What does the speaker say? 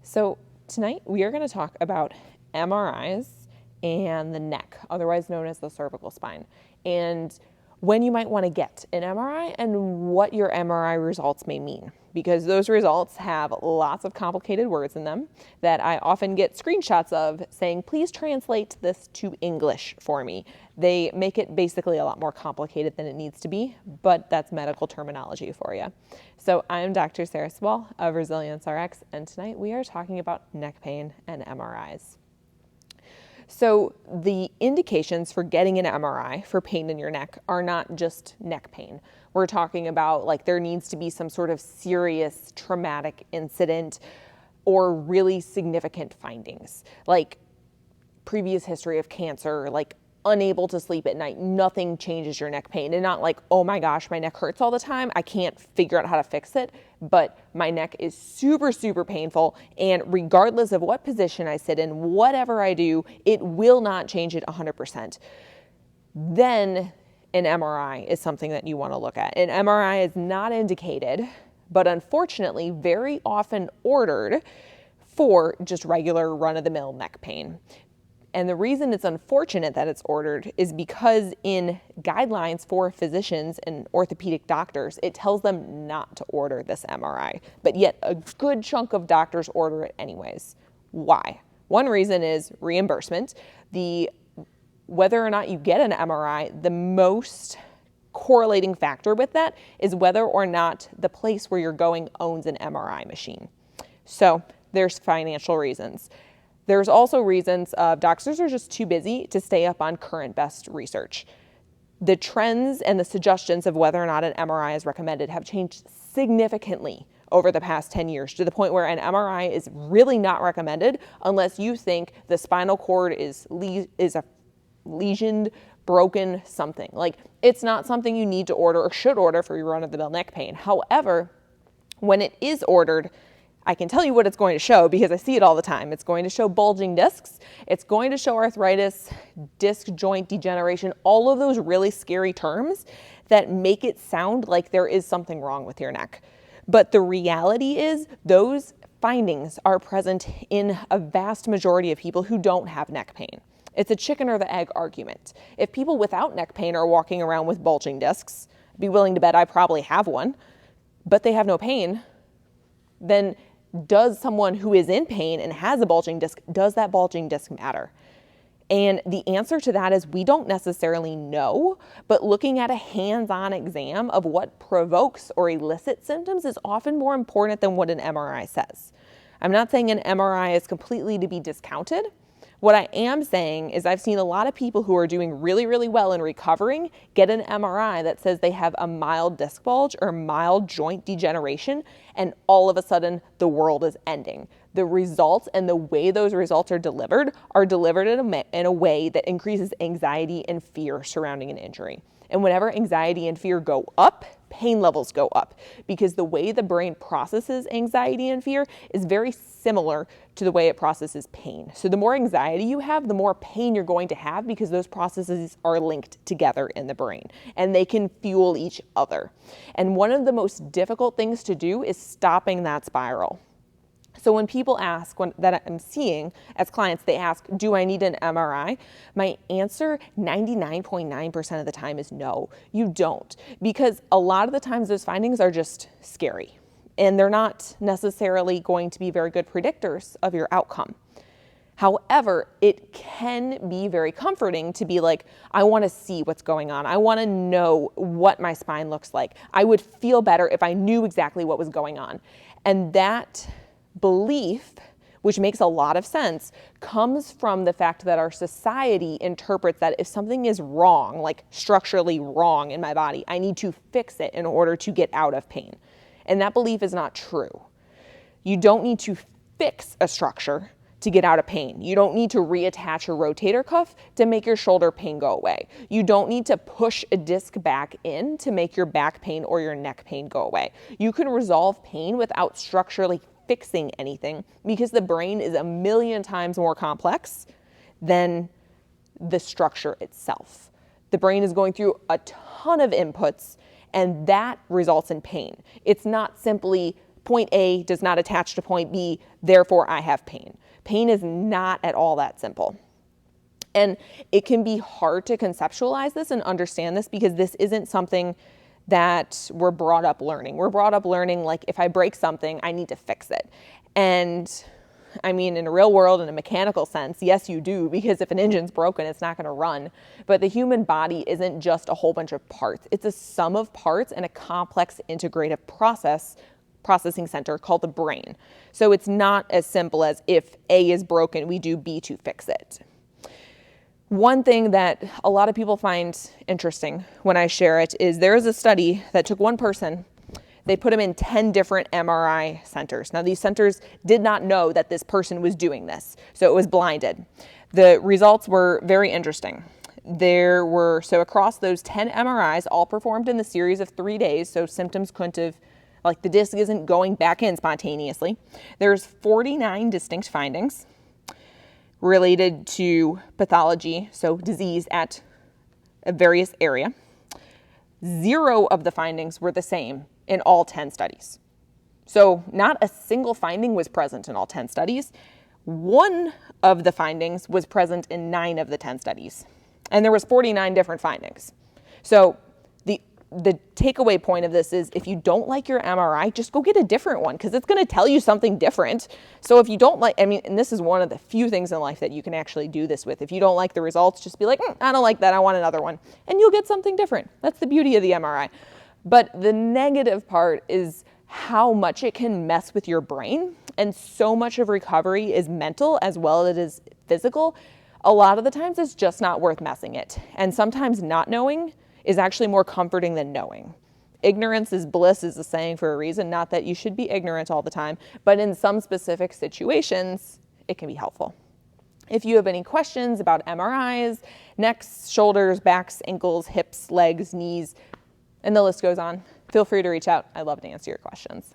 So tonight we are going to talk about MRIs and the neck, otherwise known as the cervical spine, and when you might want to get an MRI and what your MRI results may mean, because those results have lots of complicated words in them that I often get screenshots of saying, please translate this to English for me. They make it basically a lot more complicated than it needs to be, but that's medical terminology for you. So I'm Dr. Sarah Swall of Resilience RX, and tonight we are talking about neck pain and MRIs. So the indications for getting an MRI for pain in your neck are not just neck pain. We're talking about like there needs to be some sort of serious traumatic incident or really significant findings, like previous history of cancer, like unable to sleep at night, nothing changes your neck pain. And not like, oh my gosh, my neck hurts all the time, I can't figure out how to fix it, but my neck is super, super painful. And regardless of what position I sit in, whatever I do, it will not change it 100%. Then an MRI is something that you want to look at. An MRI is not indicated, but unfortunately very often ordered for just regular run-of-the-mill neck pain. And the reason it's unfortunate that it's ordered is because in guidelines for physicians and orthopedic doctors, it tells them not to order this MRI, but yet a good chunk of doctors order it anyways. Why? One reason is reimbursement. Whether or not you get an MRI, the most correlating factor with that is whether or not the place where you're going owns an MRI machine. So there's financial reasons. There's also reasons doctors are just too busy to stay up on current best research. The trends and the suggestions of whether or not an MRI is recommended have changed significantly over the past 10 years to the point where an MRI is really not recommended unless you think the spinal cord is a lesioned, broken something. Like it's not something you need to order or should order for your run-of-the-mill neck pain. However, when it is ordered, I can tell you what it's going to show because I see it all the time. It's going to show bulging discs. It's going to show arthritis, disc joint degeneration, all of those really scary terms that make it sound like there is something wrong with your neck. But the reality is those findings are present in a vast majority of people who don't have neck pain. It's a chicken or the egg argument. If people without neck pain are walking around with bulging discs, I'd be willing to bet I probably have one, but they have no pain, then does someone who is in pain and has a bulging disc, does that bulging disc matter? And the answer to that is we don't necessarily know, but looking at a hands-on exam of what provokes or elicits symptoms is often more important than what an MRI says. I'm not saying an MRI is completely to be discounted. What I am saying is I've seen a lot of people who are doing really, really well in recovering get an MRI that says they have a mild disc bulge or mild joint degeneration, and all of a sudden the world is ending. The results and the way those results are delivered in a way that increases anxiety and fear surrounding an injury. And whenever anxiety and fear go up, pain levels go up because the way the brain processes anxiety and fear is very similar to the way it processes pain. So the more anxiety you have, the more pain you're going to have because those processes are linked together in the brain and they can fuel each other. And one of the most difficult things to do is stopping that spiral. So when people ask, that I'm seeing as clients, they ask, do I need an MRI? My answer 99.9% of the time is no, you don't. Because a lot of the times those findings are just scary and they're not necessarily going to be very good predictors of your outcome. However, it can be very comforting to be like, I want to see what's going on. I want to know what my spine looks like. I would feel better if I knew exactly what was going on. And that belief, which makes a lot of sense, comes from the fact that our society interprets that if something is wrong, like structurally wrong in my body, I need to fix it in order to get out of pain. And that belief is not true. You don't need to fix a structure to get out of pain. You don't need to reattach a rotator cuff to make your shoulder pain go away. You don't need to push a disc back in to make your back pain or your neck pain go away. You can resolve pain without structurally fixing anything because the brain is 1,000,000 times more complex than the structure itself. The brain is going through a ton of inputs and that results in pain. It's not simply point A does not attach to point B, therefore I have pain. Pain is not at all that simple. And it can be hard to conceptualize this and understand this because this isn't something that we're brought up learning. We're brought up learning like if I break something, I need to fix it. And I mean, in a real world, in a mechanical sense, yes, you do, because if an engine's broken, it's not going to run. But the human body isn't just a whole bunch of parts. It's a sum of parts and a complex integrative processing center called the brain. So it's not as simple as if A is broken, we do B to fix it. One thing that a lot of people find interesting when I share it is there is a study that took one person. They put him in 10 different MRI centers. Now, these centers did not know that this person was doing this, so it was blinded. The results were very interesting. So across those 10 MRIs, all performed in the series of 3 days, so symptoms couldn't have, like the disc isn't going back in spontaneously. There's 49 distinct findings related to pathology, so disease at a various area. 0 of the findings were the same in all 10 studies. So not a single finding was present in all 10 studies. 1 of the findings was present in 9 of the 10 studies. And there was 49 different findings. So the takeaway point of this is if you don't like your MRI, just go get a different one because it's going to tell you something different. So if you don't like, and this is one of the few things in life that you can actually do this with. If you don't like the results, just be like, I don't like that, I want another one. And you'll get something different. That's the beauty of the MRI. But the negative part is how much it can mess with your brain. And so much of recovery is mental as well as it is physical. A lot of the times it's just not worth messing it. And sometimes not knowing is actually more comforting than knowing. Ignorance is bliss is a saying for a reason, not that you should be ignorant all the time, but in some specific situations, it can be helpful. If you have any questions about MRIs, necks, shoulders, backs, ankles, hips, legs, knees, and the list goes on, feel free to reach out. I'd love to answer your questions.